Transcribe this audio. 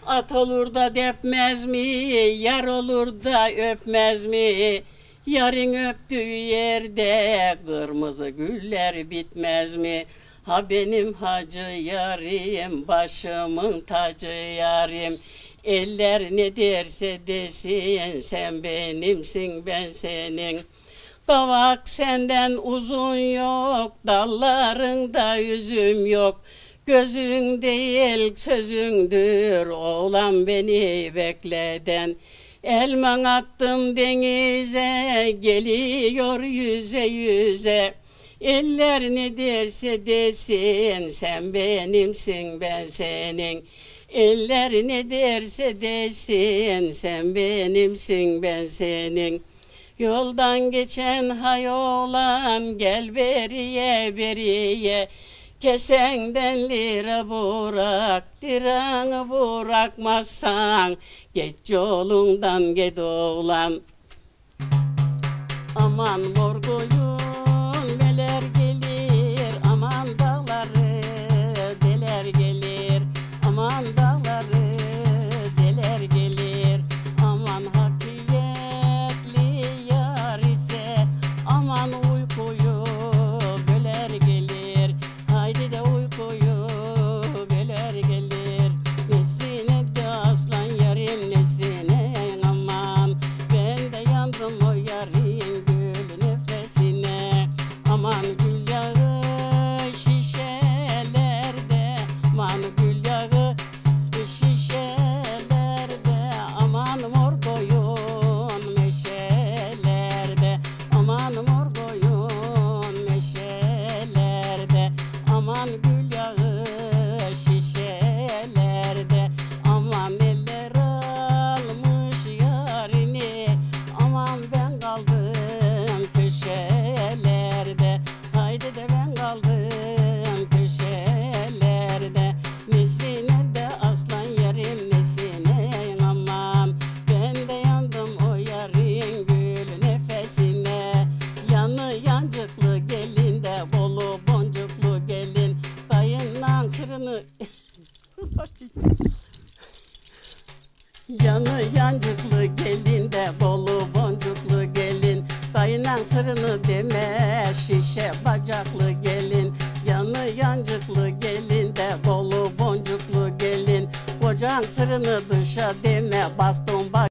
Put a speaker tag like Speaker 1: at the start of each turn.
Speaker 1: At olur da depmez mi, yar olur da öpmez mi? Yarın öptüğü yerde kırmızı güller bitmez mi? Ha benim hacı yarim, başımın tacı yarim. Eller ne derse desin, sen benimsin ben senin. Kavak senden uzun yok, dallarında üzüm yok. Gözün değil sözündür, oğlan beni bekleden. Elman attım denize, geliyor yüze yüze. Eller ne derse desin, sen benimsin ben senin. Eller ne derse desin, sen benimsin ben senin. Yoldan geçen hayolan, gel beriye beriye. Kesenden lira bırak, liranı bırakmazsan, geç yolundan git oğlan. Aman mor koyun neler gelir, aman dağları deler gelir, aman dağları deler gelir, aman hakiyetli yar ise, aman uykuyu böler gelir, haydi de uykuyu böler gelir, nesine de aslan yarim nesine, aman ben de yandım o yarim gül nefesine. Aman gül yağı şişelerde, aman gül yağı şişelerde, aman mor koyun meşelerde, aman mor koyun meşelerde, aman gül yağı şişelerde, aman eller almış yarini, aman ben kaldım köşelerde, haydi de ben kaldım köşelerde, nesine de aslan yarim nesine, aman ben de yandım o yarın gül nefesine. Yanı yancıklı gelin de bolu boncuklu gelin, dayından sırrını yanı yancıklı gelin de bolu boncuklu gelin, dayınan sırrını deme şişe bacaklı gelin. Yanı yancıklı gelin de bolu boncuklu gelin, kocan sırrını dışa deme baston